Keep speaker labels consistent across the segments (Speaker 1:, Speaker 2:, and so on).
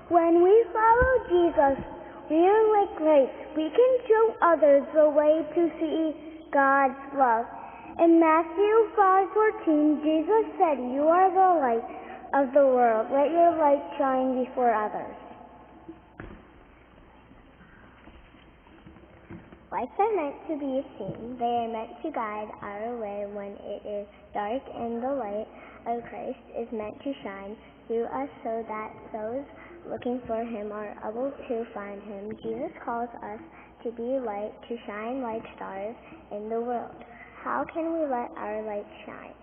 Speaker 1: When we follow Jesus, we are like lights. We can show others the way to see God's love. In Matthew 5:14, Jesus said, "You are the light of the world. Let your light shine before others." Lights are meant to be seen. They are meant to guide our way when it is dark, and the light of Christ is meant to shine through us so that those looking for Him are able to find Him. Jesus calls us to be light, to shine like stars in the world. How can we let our light shine?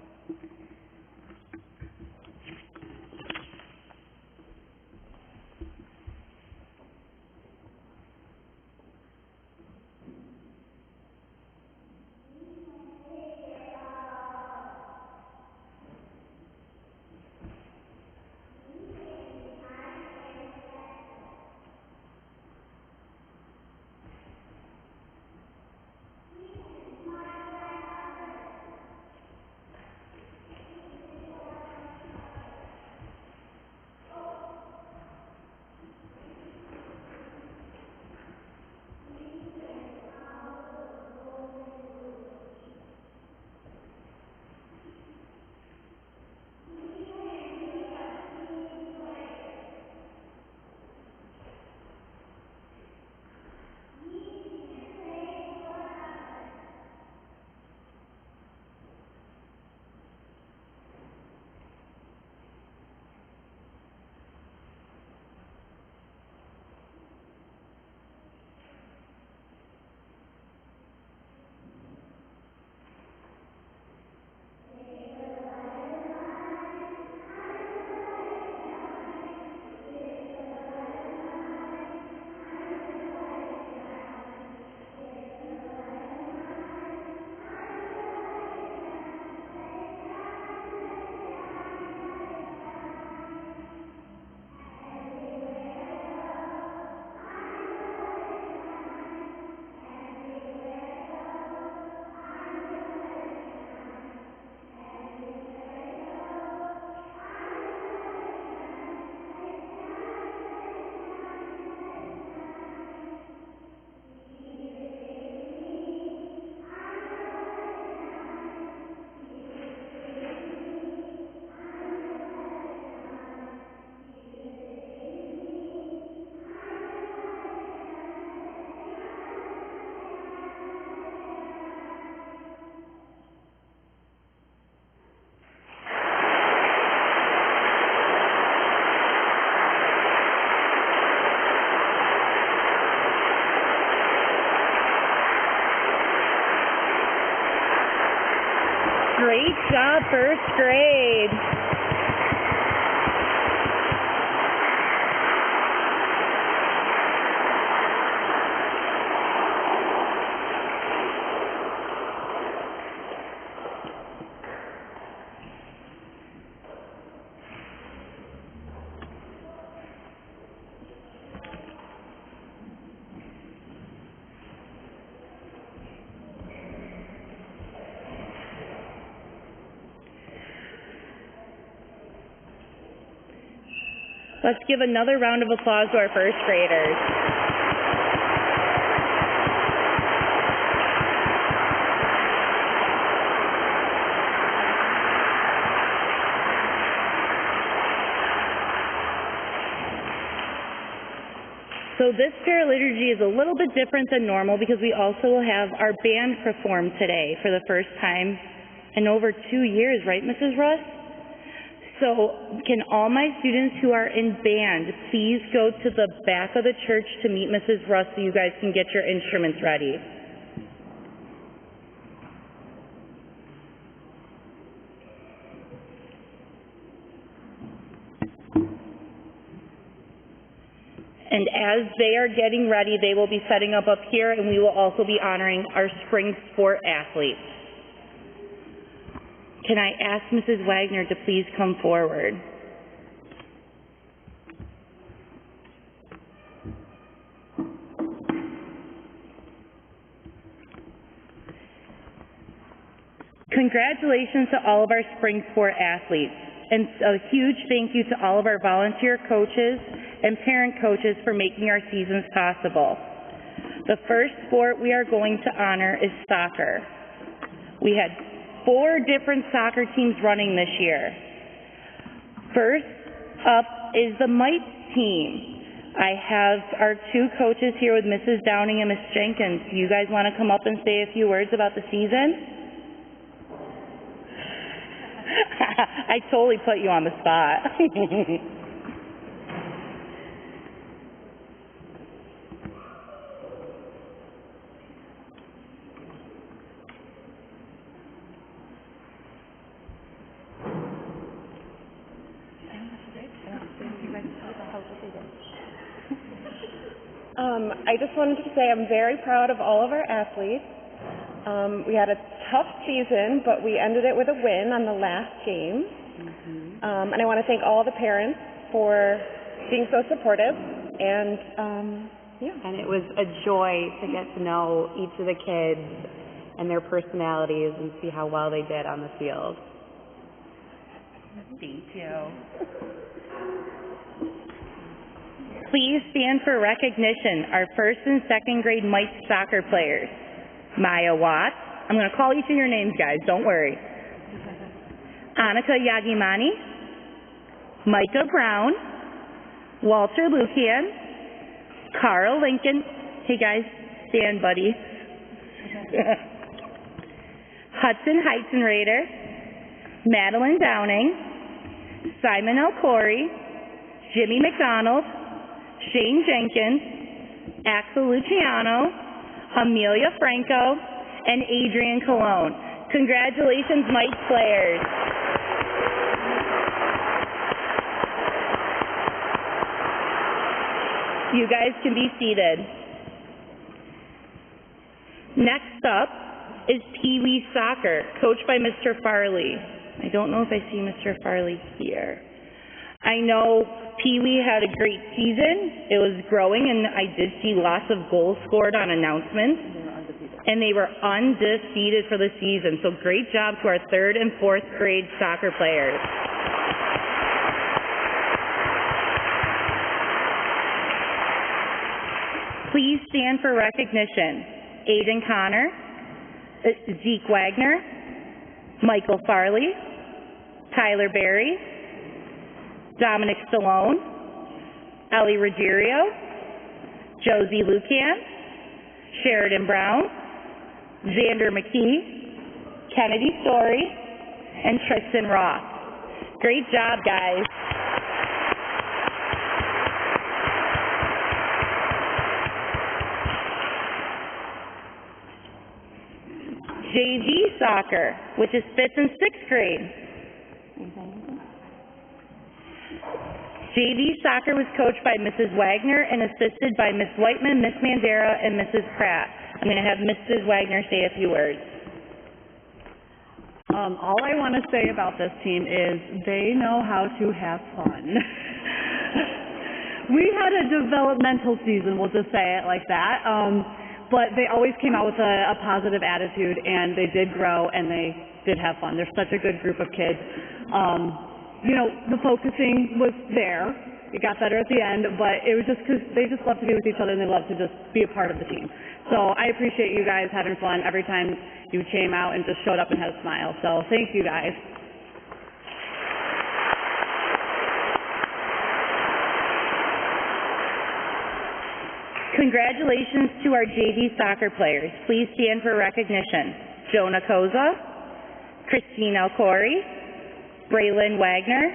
Speaker 2: Great job, first grade. Let's give another round of applause to our first graders. So this Paraliturgy is a little bit different than normal because we also will have our band perform today for the first time in over 2 years, right, Mrs. Russ? So can all my students who are in band please go to the back of the church to meet Mrs. Russ so you guys can get your instruments ready. And as they are getting ready, they will be setting up here, and we will also be honoring our spring sport athletes. Can I ask Mrs. Wagner to please come forward? Congratulations to all of our spring sport athletes, and a huge thank you to all of our volunteer coaches and parent coaches for making our seasons possible. The first sport we are going to honor is soccer. We had 4 different soccer teams running this year. First up is the Mites team. I have our 2 coaches here with Mrs. Downing and Miss Jenkins. Do you guys want to come up and say a few words about the season? I totally put you on the spot.
Speaker 3: I just wanted to say I'm very proud of all of our athletes. We had a tough season, but we ended it with a win on the last game. And I want to thank all the parents for being so supportive. And
Speaker 4: And it was a joy to get to know each of the kids and their personalities and see how well they did on the field.
Speaker 2: Thank you. Please stand for recognition, our 1st and 2nd grade Mites soccer players. Maya Watts. I'm going to call each of your names, guys. Don't worry. Annika Yagimani. Micah Brown. Walter Lukian. Carl Lincoln. Hey, guys. Stand, buddy. Hudson Heisenrader. Madeline Downing. Simon L. Corey. Jimmy McDonald. Shane Jenkins, Axel Luciano, Amelia Franco, and Adrian Colon. Congratulations, Mites players. You guys can be seated. Next up is Pee Wee Soccer, coached by Mr. Farley. I don't know if I see Mr. Farley here. I know Pee Wee had a great season. It was growing, and I did see lots of goals scored on announcements. And they were undefeated for the season. So great job to our 3rd and 4th grade soccer players. Please stand for recognition. Aiden Connor, Zeke Wagner, Michael Farley, Tyler Berry, Dominic Stallone, Ellie Ruggiero, Josie Lucan, Sheridan Brown, Xander McKee, Kennedy Story, and Tristan Ross. Great job, guys. JV soccer, which is 5th and 6th grade. JV soccer was coached by Mrs. Wagner and assisted by Miss Whiteman, Miss Mandera, and Mrs. Pratt. I'm going to have Mrs. Wagner say a few words.
Speaker 5: All I want to say about this team is they know how to have fun. We had a developmental season, we'll just say it like that, but they always came out with a positive attitude, and they did grow, and they did have fun. They're such a good group of kids. The focusing was there. It got better at the end, but it was just because they just love to be with each other and they love to just be a part of the team. So I appreciate you guys having fun every time you came out and just showed up and had a smile. So thank you guys.
Speaker 2: Congratulations to our JV soccer players. Please stand for recognition. Jonah Koza, Christine Alcori, Braylon Wagner,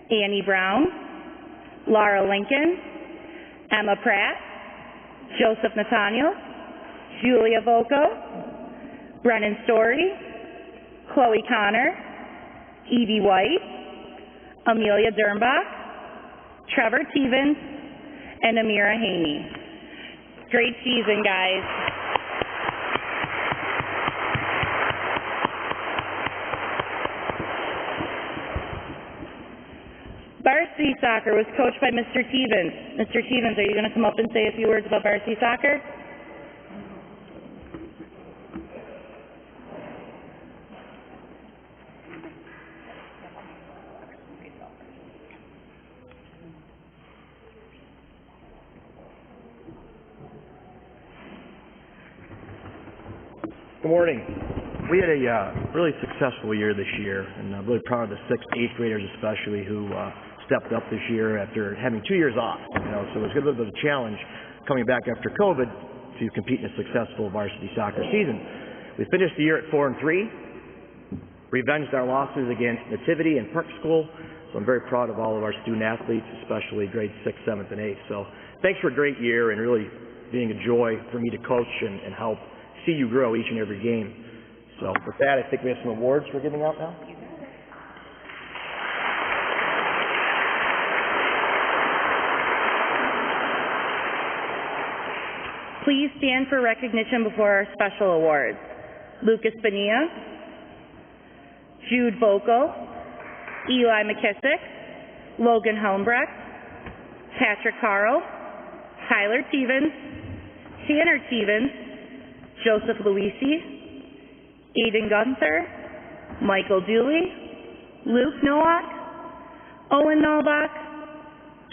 Speaker 2: Annie Brown, Laura Lincoln, Emma Pratt, Joseph Nathaniel, Julia Volko, Brennan Story, Chloe Connor, Evie White, Amelia Dernbach, Trevor Stevens, and Amira Haney. Great season, guys. Varsity soccer was coached by Mr. Stevens. Mr. Stevens, are you going to come up and say a few words about varsity soccer?
Speaker 6: Good morning. We had a really successful year this year, and I'm really proud of the 6th, 8th graders especially who stepped up this year after having 2 years off. So it was a bit of a challenge coming back after COVID to compete in a successful varsity soccer season. We finished the year at 4-3, revenged our losses against Nativity and Park School. So I'm very proud of all of our student athletes, especially grades 6th, 7th, and 8th. So thanks for a great year and really being a joy for me to coach and help see you grow each and every game. So with that, I think we have some awards we're giving out now.
Speaker 2: Please stand for recognition before our special awards. Lucas Bonilla, Jude Vocal, Eli McKissick, Logan Helmbrecht, Patrick Carl, Tyler Stevens, Tanner Stevens, Joseph Luisi, Aiden Gunther, Michael Dooley, Luke Nowak, Owen Nalbach,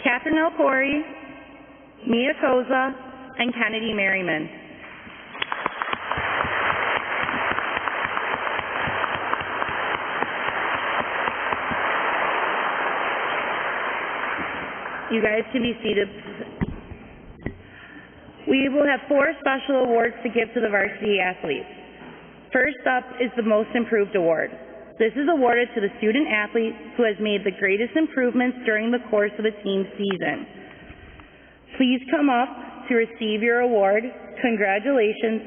Speaker 2: Catherine Elcori, Mia Koza, and Kennedy Merriman. You guys can be seated. We will have 4 special awards to give to the varsity athletes. First up is the Most Improved Award. This is awarded to the student athlete who has made the greatest improvements during the course of a team season. Please come up to receive your award. Congratulations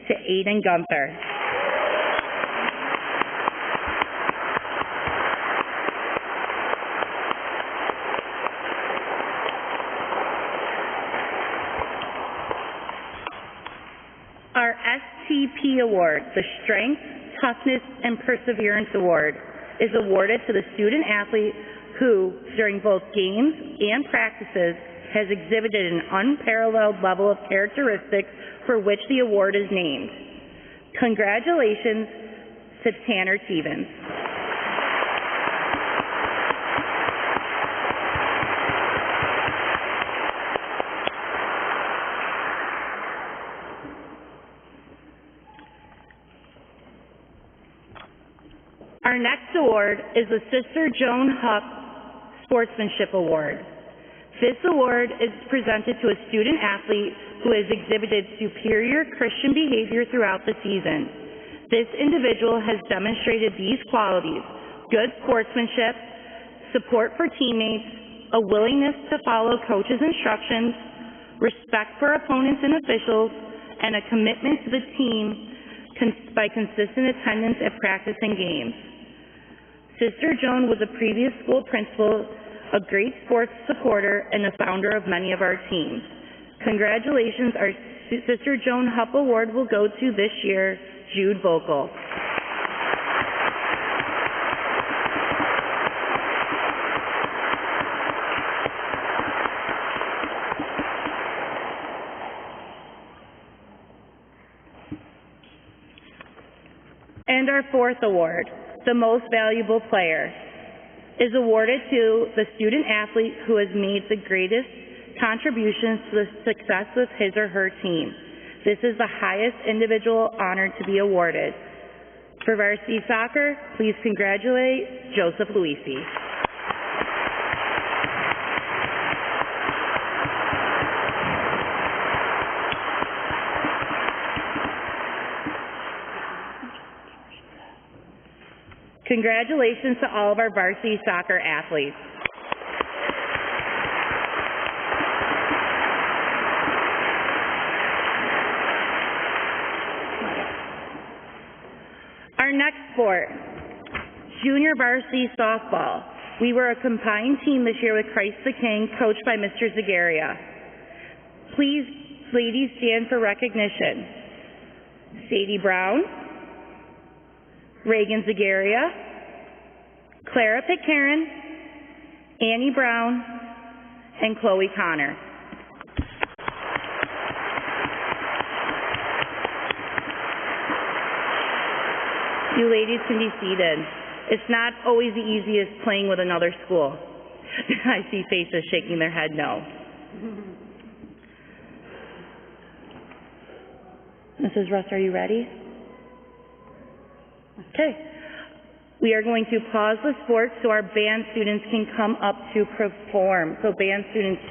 Speaker 2: to Aiden Gunther. Our SSPP Award, the Strength, Toughness, and Perseverance Award, is awarded to the student athlete who, during both games and practices, has exhibited an unparalleled level of characteristics for which the award is named. Congratulations to Tanner Stevens. Our next award is the Sister Joan Hupp Sportsmanship Award. This award is presented to a student athlete who has exhibited superior Christian behavior throughout the season. This individual has demonstrated these qualities: good sportsmanship, support for teammates, a willingness to follow coaches' instructions, respect for opponents and officials, and a commitment to the team by consistent attendance at practice and games. Sister Joan was a previous school principal, a great sports supporter, and the founder of many of our teams. Congratulations, our Sister Joan Hupp Award will go to this year, Jude Vocal. And our 4th award, the Most Valuable Player, is awarded to the student athlete who has made the greatest contributions to the success of his or her team. This is the highest individual honor to be awarded. For varsity soccer, please congratulate Joseph Luisi. Congratulations to all of our varsity soccer athletes. Our next sport, junior varsity softball. We were a combined team this year with Christ the King, coached by Mr. Zagaria. Please, ladies, stand for recognition. Sadie Brown, Reagan Zagaria, Clara Pitcairn, Annie Brown, and Chloe Connor. You ladies can be seated. It's not always the easiest playing with another school. I see faces shaking their head no. Mrs. Russ, are you ready? Okay. We are going to pause the sports so our band students can come up to perform. So band students,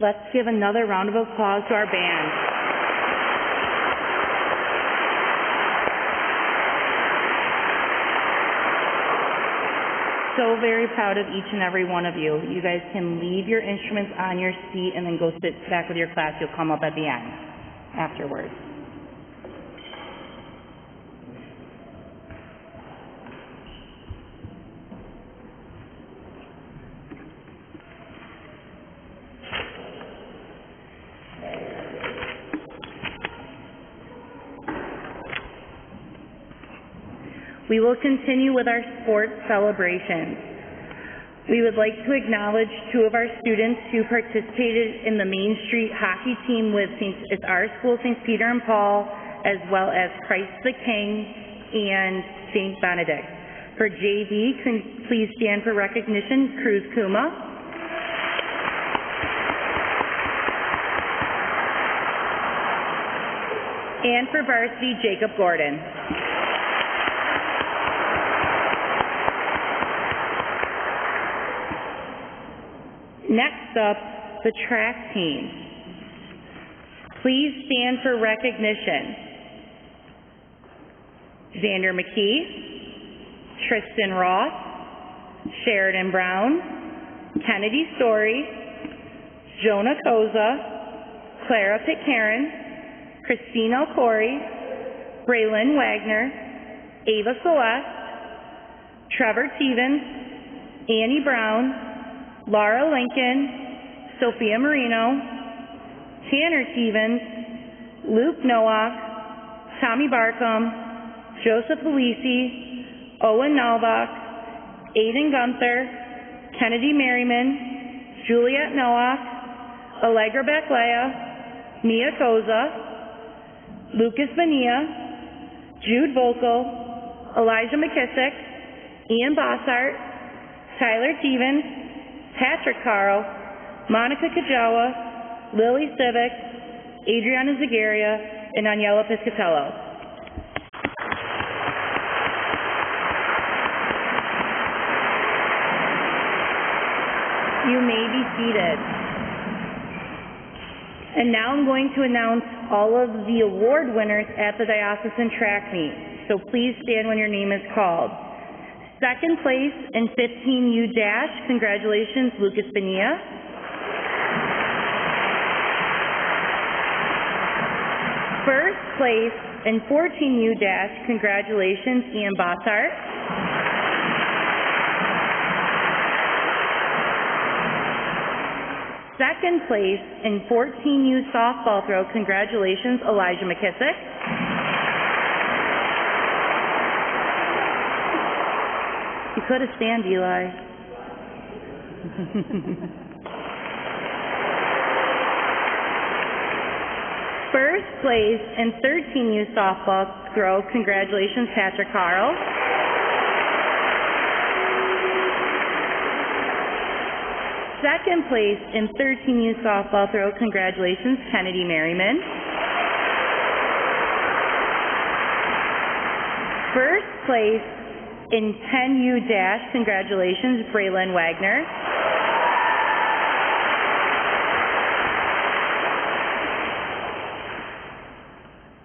Speaker 2: Let's give another round of applause to our band. So very proud of each and every one of you. You guys can leave your instruments on your seat and then go sit back with your class. You'll come up at the end afterwards. We will continue with our sports celebrations. We would like to acknowledge two of our students who participated in the Main Street hockey team with it's our school, St. Peter and Paul, as well as Christ the King and St. Benedict. For JV, can please stand for recognition, Cruz Kuma. And for varsity, Jacob Gordon. Next up, the track team. Please stand for recognition. Xander McKee, Tristan Ross, Sheridan Brown, Kennedy Story, Jonah Koza, Clara Pitcairn, Christine Elcory, Braylon Wagner, Ava Celeste, Trevor Stevens, Annie Brown, Laura Lincoln, Sophia Marino, Tanner Stevens, Luke Nowak, Tommy Barkham, Joseph Polisi, Owen Nalbach, Aiden Gunther, Kennedy Merriman, Juliet Nowak, Allegra Baclea, Mia Koza, Lucas Bonilla, Jude Vocal, Elijah McKissick, Ian Bossart, Tyler Stevens, Patrick Carl, Monica Kajawa, Lily Civic, Adriana Zagaria, and Aniela Piscatello. You may be seated. And now I'm going to announce all of the award winners at the diocesan track meet. So please stand when your name is called. Second place in 15U dash, congratulations, Lucas Bonilla. First place in 14U dash, congratulations, Ian Bossart. Second place in 14U softball throw, congratulations, Elijah McKissick. You could have stand, Eli. First place in 13U softball throw, congratulations, Patrick Carl. Second place in 13U softball throw, congratulations, Kennedy Merriman. First place in 10U dash, congratulations, Braylon Wagner.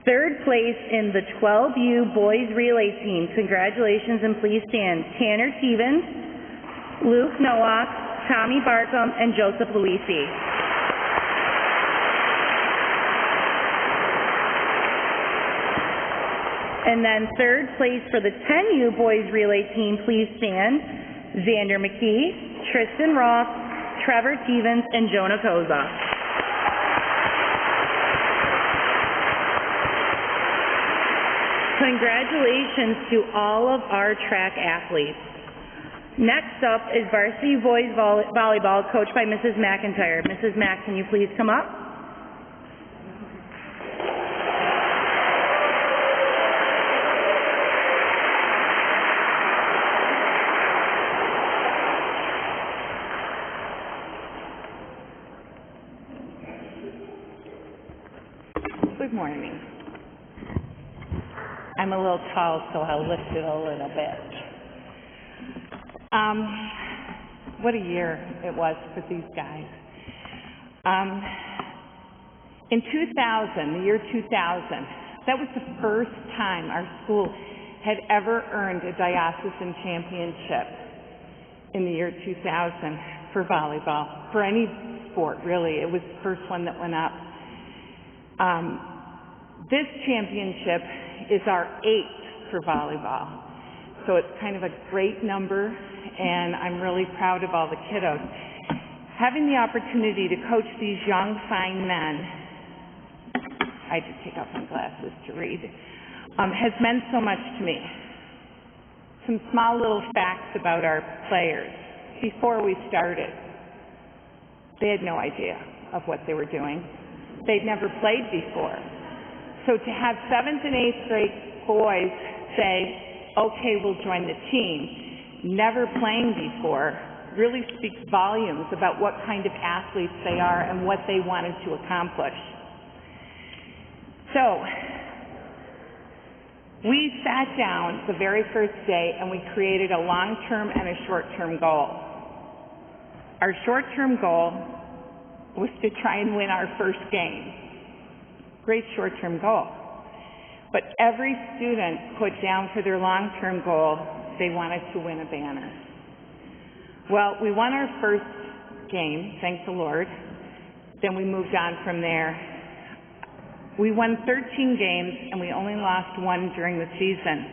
Speaker 2: Third place in the 12U boys relay team, congratulations, and please stand, Tanner Stevens, Luke Nowak, Tommy Barkham, and Joseph Luisi. And then third place for the 10U boys relay team, please stand, Xander McKee, Tristan Ross, Trevor Stevens, and Jonah Koza. Congratulations to all of our track athletes. Next up is varsity boys volleyball coached by Mrs. McIntyre. Mrs. Mack, can you please come up?
Speaker 7: Good morning. I'm a little tall, so I'll lift it a little bit. What a year it was for these guys. In 2000, the year 2000, that was the first time our school had ever earned a diocesan championship in the year 2000 for volleyball, for any sport, really. It was the first one that went up. This championship is our 8th for volleyball. So it's kind of a great number, and I'm really proud of all the kiddos. Having the opportunity to coach these young, fine men, I had to take off my glasses to read, has meant so much to me. Some small little facts about our players. Before we started, they had no idea of what they were doing. They'd never played before. So to have 7th and 8th grade boys say, okay, we'll join the team, never playing before, really speaks volumes about what kind of athletes they are and what they wanted to accomplish. So, we sat down the very first day and we created a long-term and a short-term goal. Our short-term goal was to try and win our first game. Great short-term goal. But every student put down for their long-term goal, they wanted to win a banner. Well, we won our first game, thank the Lord. Then we moved on from there. We won 13 games and we only lost 1 during the season.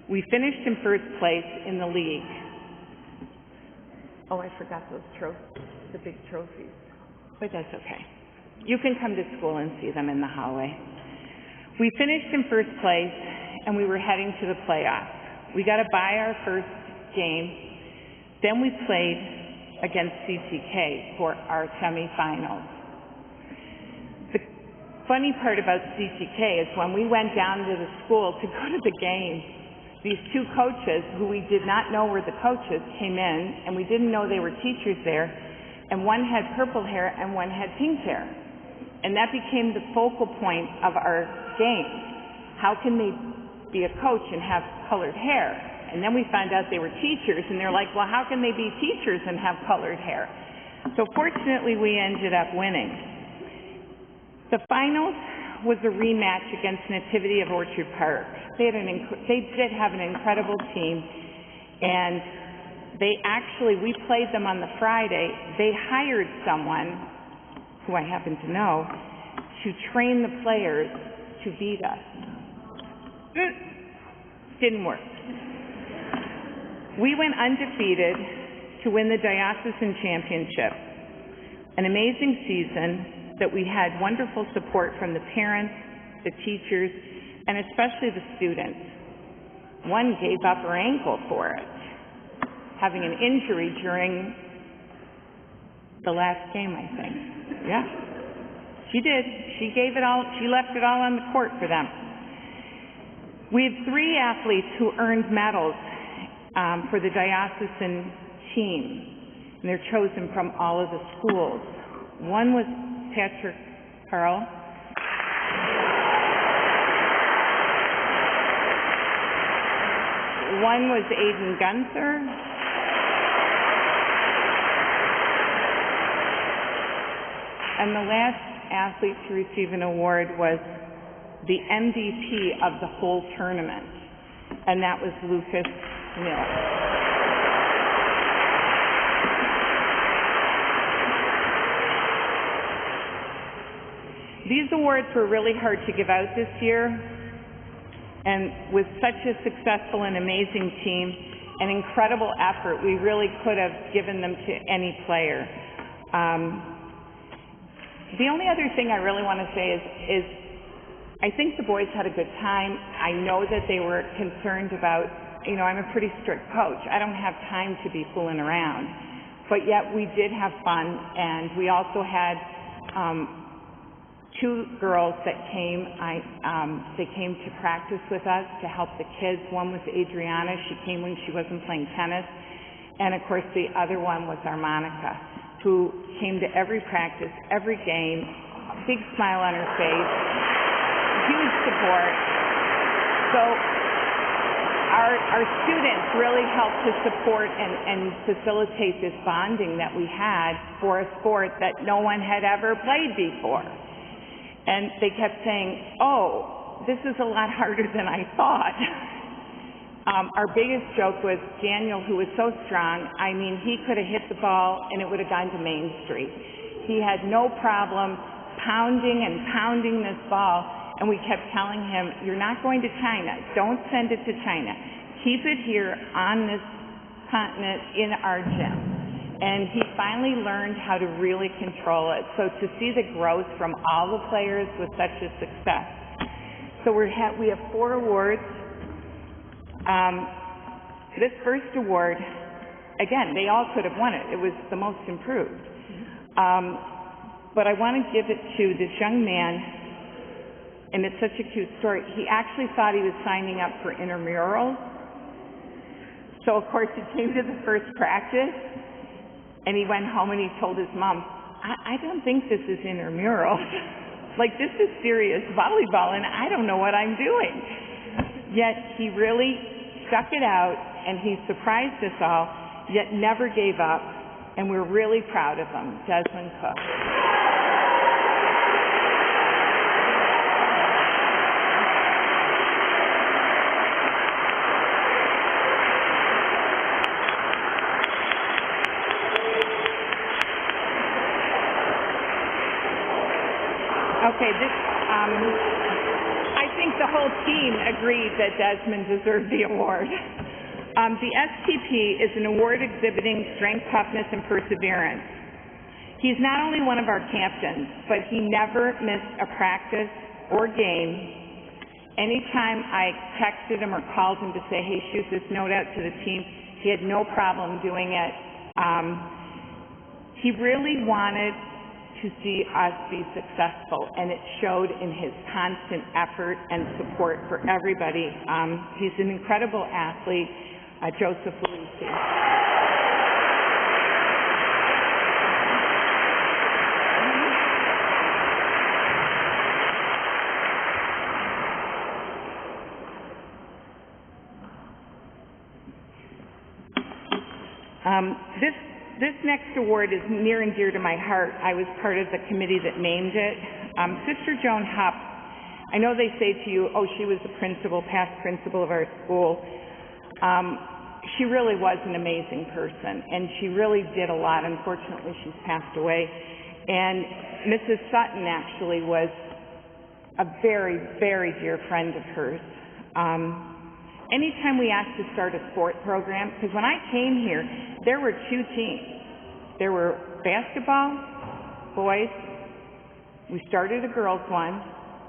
Speaker 7: We finished in first place in the league. Oh, I forgot those trophies, the big trophies. But that's okay. You can come to school and see them in the hallway. We finished in first place and we were heading to the playoffs. We got to buy our first game. Then we played against CCK for our semifinals. The funny part about CCK is when we went down to the school to go to the game, these 2 coaches who we did not know were the coaches came in, and we didn't know they were teachers there, and one had purple hair and one had pink hair. And that became the focal point of our game. How can they be a coach and have colored hair? And then we found out they were teachers, and they're like, well, how can they be teachers and have colored hair? So fortunately, we ended up winning. The finals was a rematch against Nativity of Orchard Park. They did have an incredible team, and we played them on the Friday. They hired someone, who I happen to know, to train the players to beat us. Didn't work. We went undefeated to win the diocesan championship. An amazing season that we had wonderful support from the parents, the teachers, and especially the students. One gave up her ankle for it, having an injury during the last game, I think. Yeah, she did. She gave it all, she left it all on the court for them. We had 3 athletes who earned medals for the diocesan team, and they're chosen from all of the schools. One was Patrick Carl. One was Aiden Gunther. And the last athlete to receive an award was the MVP of the whole tournament, and that was Lucas Mill. These awards were really hard to give out this year, and with such a successful and amazing team, an incredible effort, we really could have given them to any player. The only other thing I really want to say is I think the boys had a good time. I know that they were concerned about, I'm a pretty strict coach. I don't have time to be fooling around. But yet we did have fun, and we also had 2 girls that came. They came to practice with us to help the kids. One was Adriana. She came when she wasn't playing tennis. And of course the other one was our Monica, who came to every practice, every game, big smile on her face, huge support. So our students really helped to support and facilitate this bonding that we had for a sport that no one had ever played before. And they kept saying, oh, this is a lot harder than I thought. Our biggest joke was Daniel, who was so strong. I mean, he could have hit the ball and it would have gone to Main Street. He had no problem pounding and pounding this ball, and we kept telling him, you're not going to China. Don't send it to China. Keep it here on this continent in our gym. And he finally learned how to really control it. So to see the growth from all the players was such a success. So we have 4 awards. This first award, again, they all could have won it. It was the most improved. But I want to give it to this young man, and it's such a cute story. He actually thought he was signing up for intramurals. So, of course, he came to the first practice, and he went home and he told his mom, I don't think this is intramural. Like, this is serious volleyball, and I don't know what I'm doing. Yet he really stuck it out, and he surprised us all, yet never gave up, and we're really proud of him. Desmond Cook. Okay, I think the whole team agreed that Desmond deserved the award. The SPP is an award exhibiting strength, toughness, and perseverance. He's not only one of our captains, but he never missed a practice or game. Anytime I texted him or called him to say, hey, shoot this note out to the team, he had no problem doing it. He really wanted to see us be successful, and it showed in his constant effort and support for everybody. He's an incredible athlete, Joseph Luisi. This next award is near and dear to my heart. I was part of the committee that named it. Sister Joan Hupp, I know they say to you, oh, she was the principal, past principal of our school. She really was an amazing person, and she really did a lot. Unfortunately, she's passed away. And Mrs. Sutton actually was a very, very dear friend of hers. Anytime we asked to start a sport program, because when I came here, there were 2 teams. There were basketball, boys. We started a girls' one,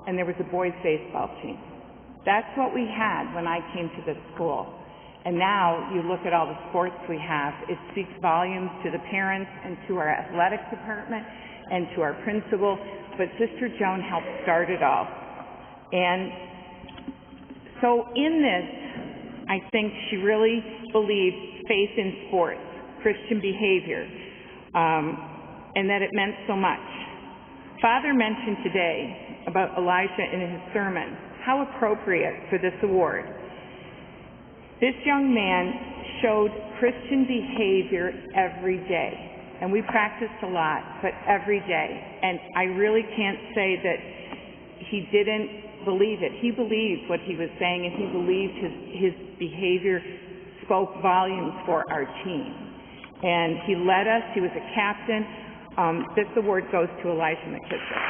Speaker 7: and there was a boys' baseball team. That's what we had when I came to this school. And now you look at all the sports we have, it speaks volumes to the parents and to our athletic department and to our principal. But Sister Joan helped start it all. And so in this, I think she really believed faith in sports, Christian behavior, and that it meant so much. Father mentioned today about Elijah in his sermon. How appropriate for this award. This young man showed Christian behavior every day, and we practiced a lot, but every day. And I really can't say that he didn't believe it. He believed what he was saying, and he believed his behavior spoke volumes for our team. And he led us. He was a captain. This award goes to Elijah McKissick.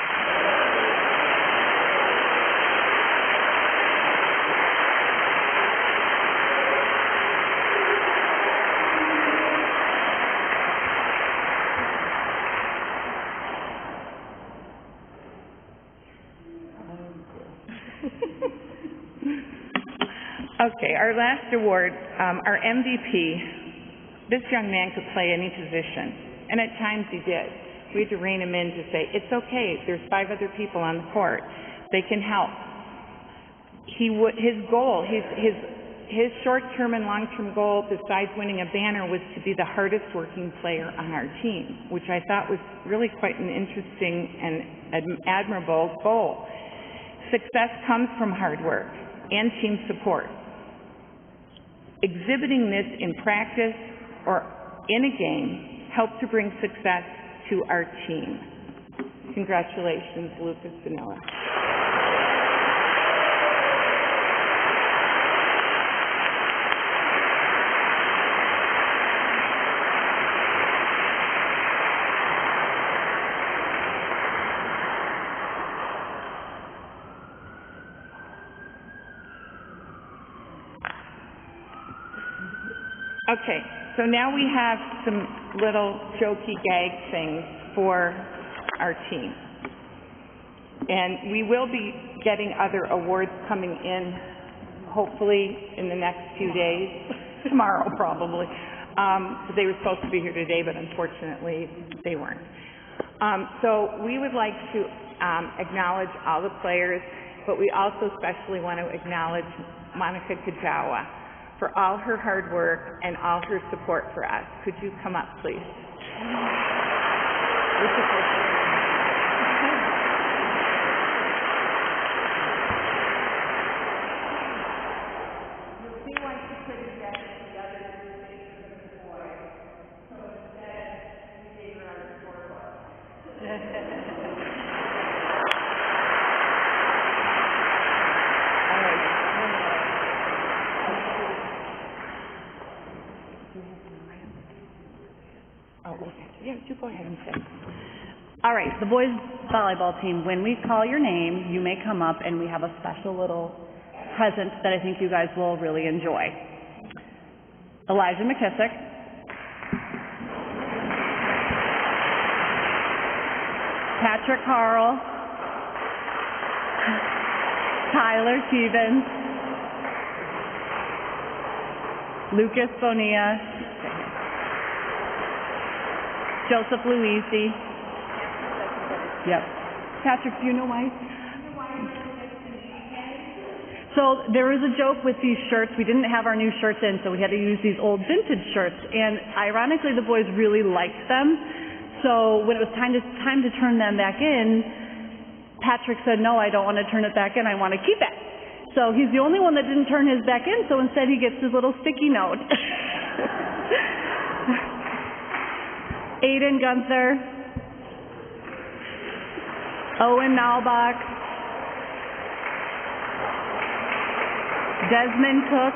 Speaker 7: Okay, our last award, our MVP, this young man could play any position, and at times he did. We had to rein him in to say, it's okay, there's 5 other people on the court. They can help. His goal, his short-term and long-term goal, besides winning a banner, was to be the hardest working player on our team, which I thought was really quite an interesting and admirable goal. Success comes from hard work and team support. exhibiting this in practice or in a game helped to bring success to our team. Congratulations, Lucas Vanilla. Okay, so now we have some little jokey gag things for our team. And we will be getting other awards coming in, hopefully in the next few days, tomorrow probably. They were supposed to be here today, but unfortunately they weren't. So we would like to acknowledge all the players, but we also especially want to acknowledge Monica Kajawa for all her hard work and all her support for us. Could you come up, please? Yeah, you go ahead and say.
Speaker 5: All right, the boys volleyball team, when we call your name, you may come up and we have a special little present that I think you guys will really enjoy. Elijah McKissick. Patrick Carl. Tyler Stevens. Lucas Bonilla. Joseph Luisi. Yep. Patrick, do you know why? So there was a joke with these shirts. We didn't have our new shirts in, so we had to use these old vintage shirts. And ironically, the boys really liked them. So when it was time to turn them back in, Patrick said, "No, I don't want to turn it back in. I want to keep it." So he's the only one that didn't turn his back in, so instead he gets his little sticky note. Aiden Gunther, Owen Nalbach, Desmond Cook,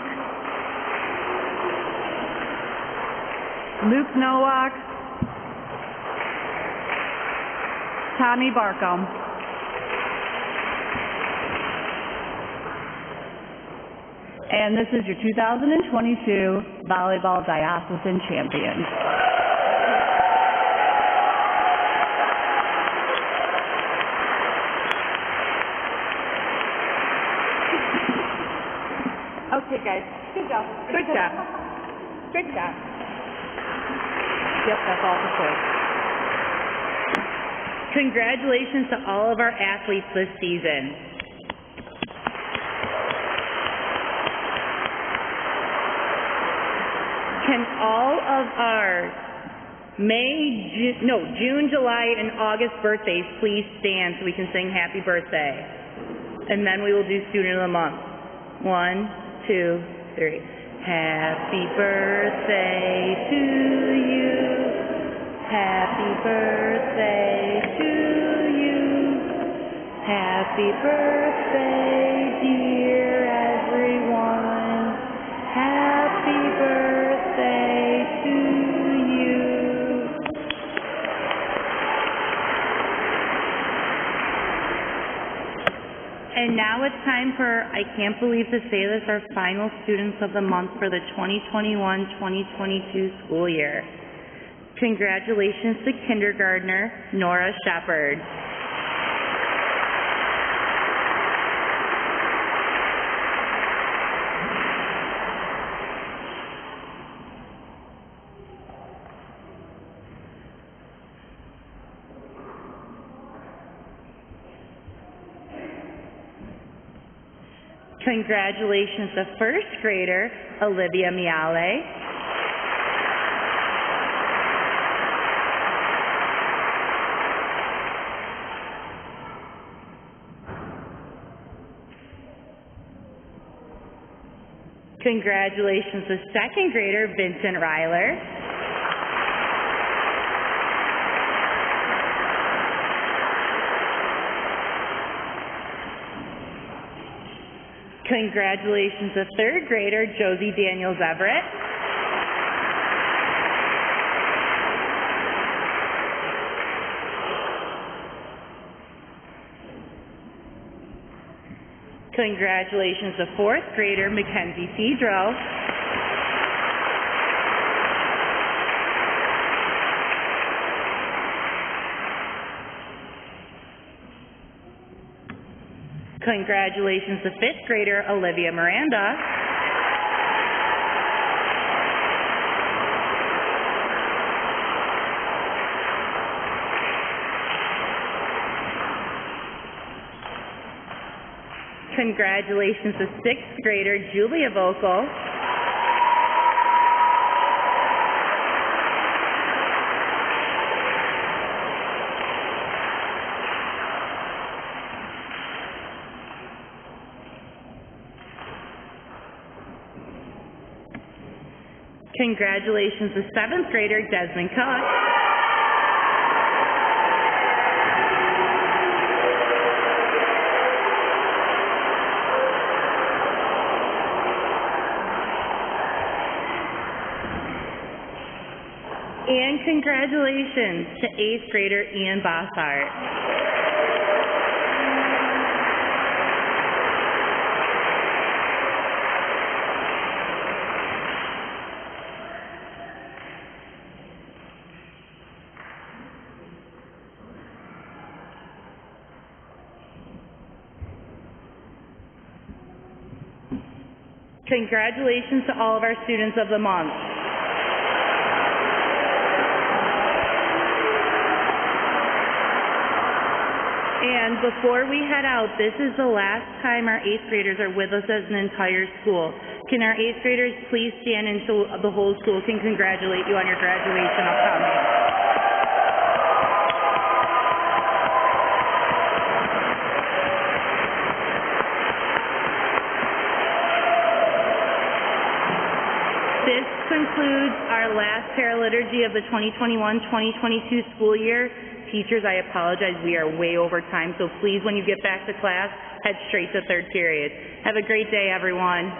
Speaker 5: Luke Nowak, Tommy Barkham. And this is your 2022 Volleyball Diocesan Champions.
Speaker 7: Okay, guys. Good job. Good job. Good job.
Speaker 5: Yep, that's all for quiz.
Speaker 2: Congratulations to all of our athletes this season. Can all of our June, July, and August birthdays please stand so we can sing happy birthday? And then we will do student of the month. 1, 2, 3. Happy birthday to you. Happy birthday to you. Happy birthday, dear everyone. Happy birthday to you. And now it's time for, I can't believe to say this, our final students of the month for the 2021-2022 school year. Congratulations to kindergartner Nora Shepard. Congratulations to first grader Olivia Miale. Congratulations to second grader Vincent Ryler. Congratulations to third grader Josie Daniels Everett. Congratulations to fourth grader Mackenzie Cedro. Congratulations to fifth grader Olivia Miranda. Congratulations to sixth grader Julia Vocal. Congratulations to seventh grader Desmond Cook. And congratulations to eighth grader Ian Bossart. Congratulations to all of our students of the month. And before we head out, this is the last time our eighth graders are with us as an entire school. Can our eighth graders please stand and so the whole school can congratulate you on your graduation upcoming? This concludes our last Paraliturgy of the 2021-2022 school year. Teachers, I apologize, we are way over time, so please, when you get back to class, head straight to third period. Have a great day, everyone.